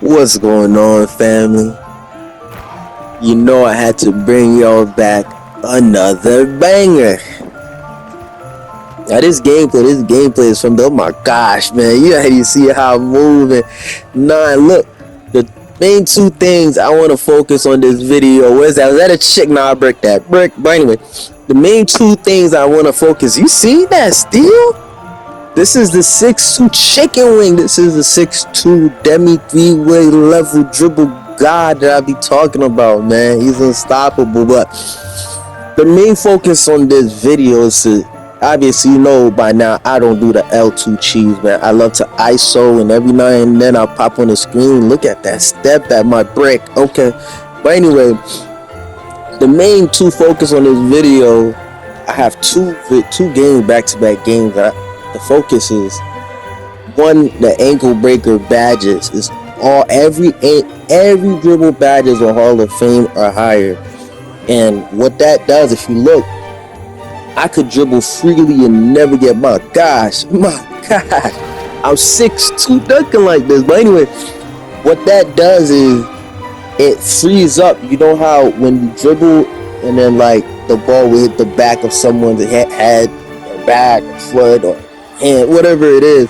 What's going on, family? You know I had to bring y'all back another banger. Now this gameplay is from the, oh my gosh, man. You already see how I'm moving. Nah, look, the main two things I want to focus on this video. Where's that? Was that a chick? Nah, I break that. Brick. But anyway, the main two things I want to focus. You see that steal? This is the 6'2 chicken wing. This is the 6'2 demi 3-way level dribble god that I be talking about, man. He's unstoppable. But the main focus on this video is to, obviously, you know by now, I don't do the L2 cheese, man. I love to ISO, and every now and then I'll pop on the screen. Look at that step at my brick. Okay. But anyway, the main two focus on this video, I have two games, back-to-back games. The focus is one, the ankle breaker badges is all every dribble badges on Hall of Fame or higher. And what that does, if you look, I could dribble freely and never get, my gosh, I'm 6'2 dunking like this. But anyway, what that does is it frees up. You know how when you dribble and then like the ball will hit the back of someone's head or back or foot or hand, whatever it is,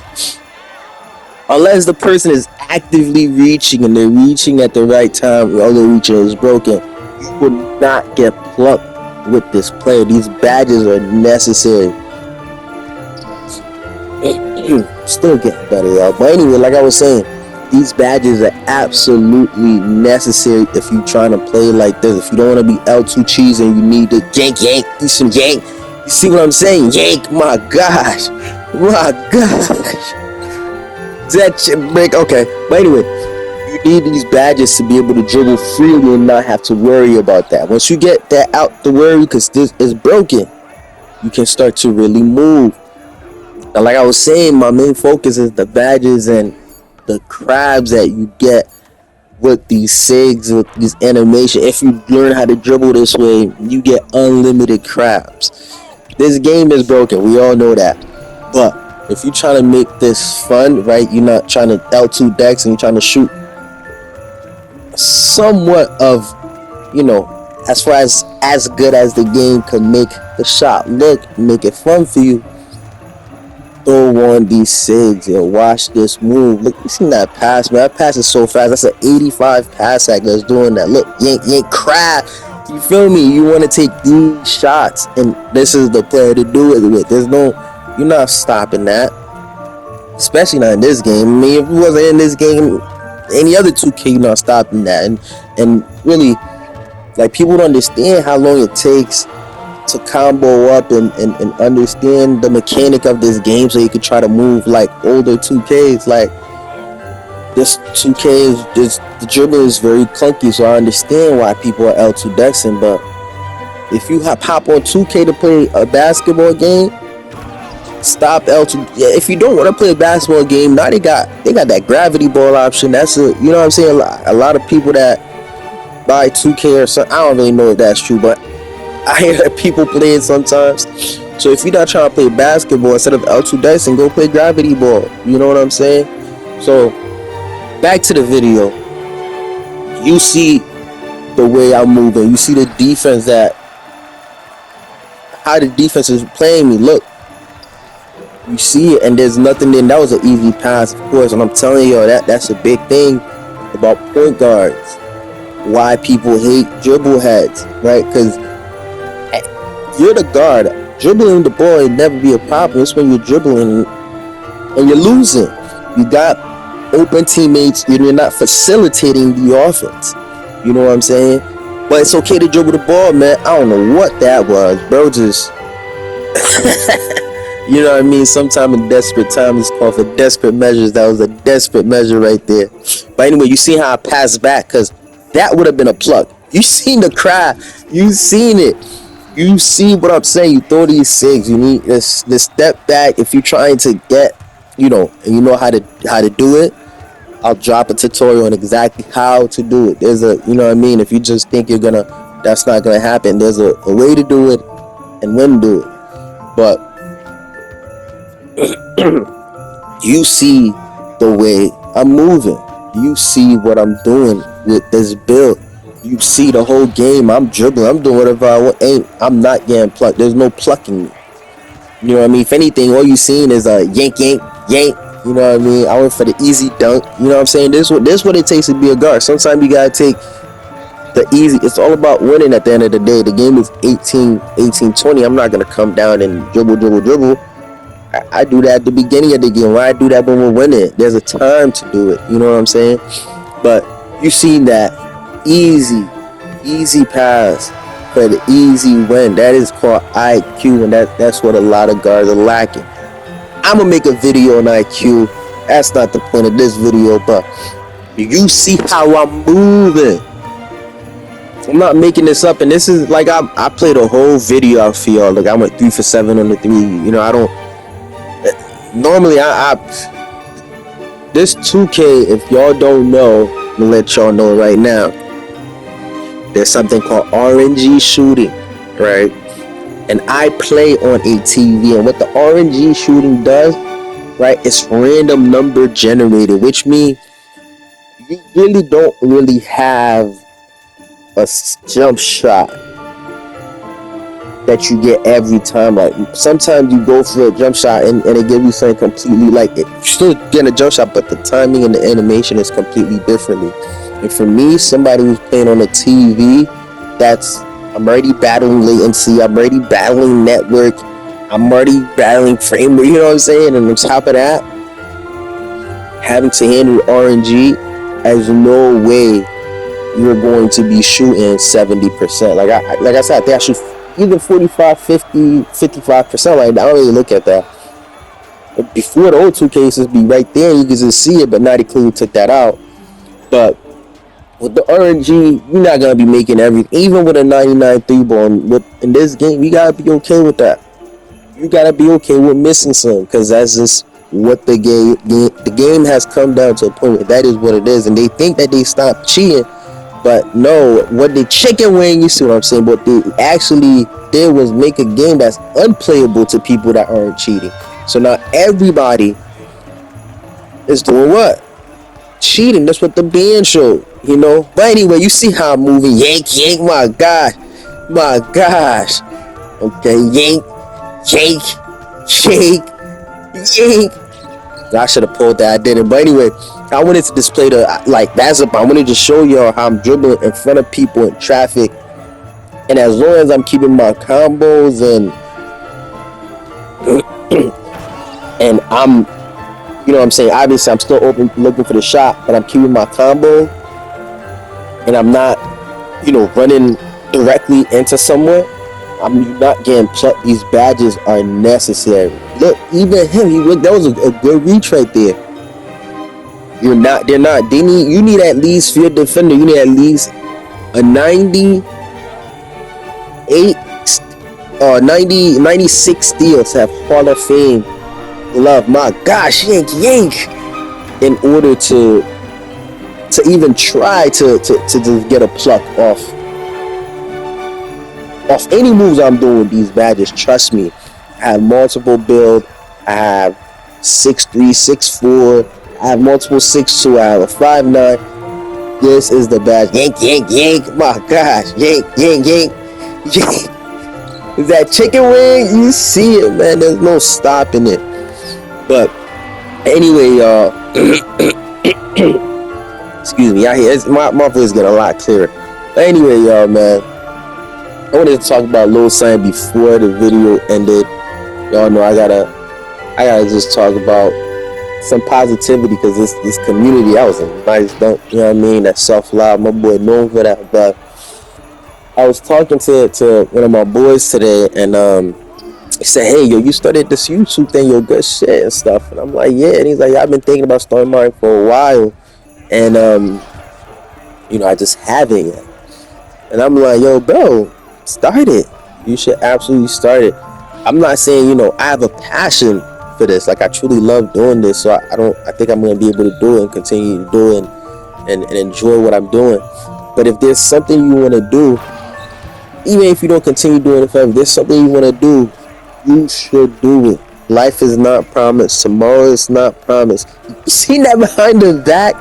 unless the person is actively reaching and they're reaching at the right time, all the reaching is broken, you will not get plucked with this player. These badges are necessary. Still getting better, y'all. But anyway, like I was saying, these badges are absolutely necessary if you're trying to play like this. If you don't want to be L2 cheese and you need to yank, do some yank. You see what I'm saying? Yank, my gosh. That shit break. Okay, but anyway, you need these badges to be able to dribble freely and not have to worry about that. Once you get that out the worry, because this is broken, you can start to really move. And like I was saying, my main focus is the badges and the crabs that you get with these SIGs, with these animation. If you learn how to dribble this way, you get unlimited crabs. This game is broken, we all know that. But if you're trying to make this fun, right, you're not trying to L2 decks and you're trying to shoot somewhat of, you know, as far as good as the game can make the shot look, make it fun for you, throw on these SIGs, yo. Watch this move. Look, you seen that pass, man? That pass is so fast. That's an 85 pass act that's doing that. Look, yank, crab. You feel me? You want to take these shots, and this is the player to do it with. You're not stopping that. Especially not in this game. I mean, if it wasn't in this game, any other 2K, you're not stopping that. And really, like, people don't understand how long it takes to combo up and understand the mechanic of this game so you could try to move like older 2Ks. Like, this 2K is just, the dribble is very clunky, so I understand why people are L2 dexing. But if you hop on 2K to play a basketball game, stop L2. Yeah, if you don't want to play a basketball game, now they got that gravity ball option. That's you know what I'm saying? A lot of people that buy 2K or something, I don't really know if that's true, but I hear people play it sometimes. So if you're not trying to play basketball, instead of L2 dexing, go play gravity ball. You know what I'm saying? So back to the video. You see the way I'm moving. You see the defense, how the defense is playing me. Look, you see it, and there's nothing in. That was an easy pass, of course. And I'm telling you, that's a big thing about point guards. Why people hate dribble heads, right? Because you're the guard. Dribbling the ball will never be a problem. It's when you're dribbling and you're losing. You got open teammates. You're not facilitating the offense. You know what I'm saying? But it's okay to dribble the ball, man. I don't know what that was, bro. Just you know what I mean? Sometime in desperate times, it's called for desperate measures. That was a desperate measure right there. But anyway, you see how I passed back, because that would have been a pluck. You seen the cry. You seen it. You see what I'm saying? You throw these SIGs. You need this step back. If you're trying to get, you know, and you know how to do it, I'll drop a tutorial on exactly how to do it. There's a, you know what I mean? If you just think that's not gonna happen, there's a way to do it and when to do it. But you see the way I'm moving. You see what I'm doing with this build. You see the whole game. I'm dribbling. I'm doing whatever I want. I'm not getting plucked. There's no plucking me. You know what I mean? If anything, all you seen is a yank, yank, yank. You know what I mean? I went for the easy dunk. You know what I'm saying? This what it takes to be a guard. Sometimes you gotta take the easy. It's all about winning at the end of the day. The game is 18-20. I'm not gonna come down and dribble. I do that at the beginning of the game. Why I do that when we're winning? There's a time to do it. You know what I'm saying? But you seen that easy pass for the easy win. That is called IQ, and that's what a lot of guards are lacking. I'm gonna make a video on IQ. That's not the point of this video, but you see how I'm moving. I'm not making this up, and this is like I played a whole video out for y'all. Like I went 3 for 7 on the 3. You know, I don't normally I this 2K, if y'all don't know, I'm gonna let y'all know right now. There's something called RNG shooting, right? And I play on a TV, and what the RNG shooting does, right, it's random number generated, which means you really don't really have a jump shot that you get every time. Like sometimes you go for a jump shot and it gives you something completely like it. You still get a jump shot, but the timing and the animation is completely differently. And for me, somebody who's playing on a TV, I'm already battling latency, I'm already battling network, I'm already battling frame rate, you know what I'm saying? And on top of that, having to handle RNG, there's no way you're going to be shooting 70%. Like I said, I think I shoot either 45, 50, 55%. Like I don't really look at that. Before the old 2 cases be right there, you can just see it, but now they clearly took that out. But with the RNG, you're not gonna be making everything. Even with a 99 3-ball in this game, you gotta be okay with that. You gotta be okay with missing some, because that's just what the game has come down to a point where that is what it is. And they think that they stopped cheating, but no, what the chicken wing, you see what I'm saying? What they actually did was make a game that's unplayable to people that aren't cheating. So now everybody is doing what? Cheating. That's what the band showed, you know. But anyway, you see how I'm moving. Yank, my gosh. Okay, yank, shake. I should have pulled that. I didn't. But anyway, I wanted to display I wanted to show y'all how I'm dribbling in front of people in traffic. And as long as I'm keeping my combos and I'm, you know what I'm saying, obviously I'm still open looking for the shot, but I'm keeping my combo and I'm not, running directly into someone. I'm not getting plucked. These badges are necessary. Look, even him, that was a good reach right there. You need at least, for your defender, you need at least a 96 steals to have Hall of Fame love. My gosh, yank, in order to even try to just get a pluck off any moves I'm doing with these badges. Trust me, I have multiple build. I have 6'3", 6'4", I have multiple 6'2", I have a 5'9". This is the badge. Yank. My gosh, yank. Is that chicken wing? You see it, man. There's no stopping it. But anyway, y'all. Excuse me. I hear my voice getting a lot clearer. But anyway, y'all, man. I wanted to talk about a little something before the video ended. Y'all know I gotta just talk about some positivity, because this community, that was a nice dunk, you know what I mean? That self-love, my boy known for that. But I was talking to one of my boys today, and he said, hey, yo, you started this YouTube thing, yo, good shit and stuff. And I'm like, yeah. And he's like, I've been thinking about starting mine for a while, and I just haven't yet. And I'm like, yo, bro, start it. You should absolutely start it. I'm not saying, I have a passion for this. Like, I truly love doing this, so I think I'm going to be able to do it and continue to do it and enjoy what I'm doing. But if there's something you want to do, even if you don't continue doing it forever, if there's something you want to do, you should do it. Life is not promised. Tomorrow is not promised. You see that behind the back?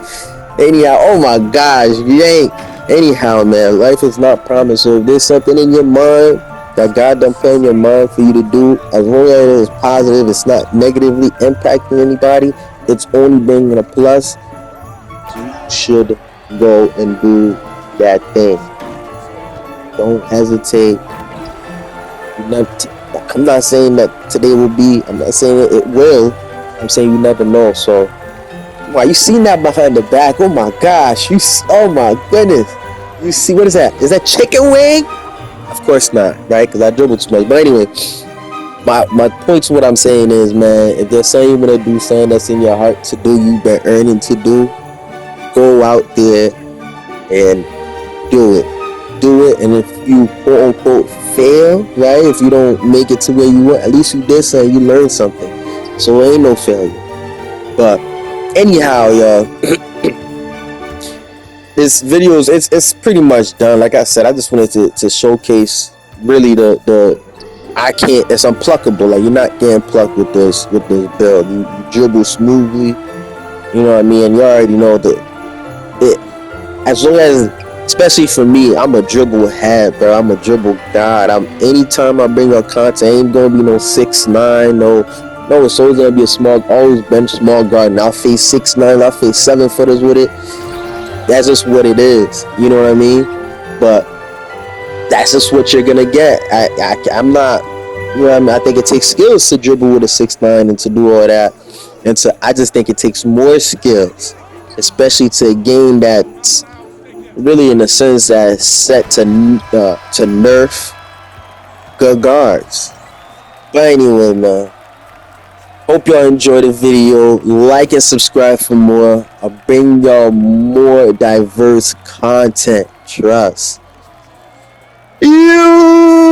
Anyhow, oh my gosh, you ain't. Anyhow, man, life is not promised. So if there's something in your mind that God done put in your mind for you to do, as long as it is positive, it's not negatively impacting anybody, it's only bringing a plus, you should go and do that thing. Don't hesitate. You never I'm not saying that today will be, I'm not saying it will. I'm saying you never know. So, wow, you seen that behind the back? Oh my gosh, oh my goodness. You see, what is that? Is that chicken wing? Of course not, right? Because I dribbled too much. But anyway, my point to what I'm saying is, man, if there's something you want to do, something that's in your heart to do, you've been earning to do, go out there and do it. Do it. And if you quote unquote fail, right? If you don't make it to where you want, at least you did something, you learned something. So it ain't no failure. But anyhow, y'all, this video is it's pretty much done. Like I said, I just wanted to showcase really the I can't, it's unpluckable. Like, you're not getting plucked with this build. You dribble smoothly, you know what I mean? And you already know that it, as long as, especially for me, I'm a dribble head, bro. I'm a dribble god. Anytime I bring up content, ain't gonna be no 6'9", no, it's always gonna be a small, always been small guard. And I'll face 6'9", I'll face 7-footers with it. That's just what it is. You know what I mean? But that's just what you're gonna get. I'm not, you know what I mean? I think it takes skills to dribble with a 6'9" and to do all that. And I just think it takes more skills, especially to a game that's really, in a sense, that's set to nerf good guards. But anyway, man, hope y'all enjoyed the video. Like and subscribe for more. I'll bring y'all more diverse content. Trust you.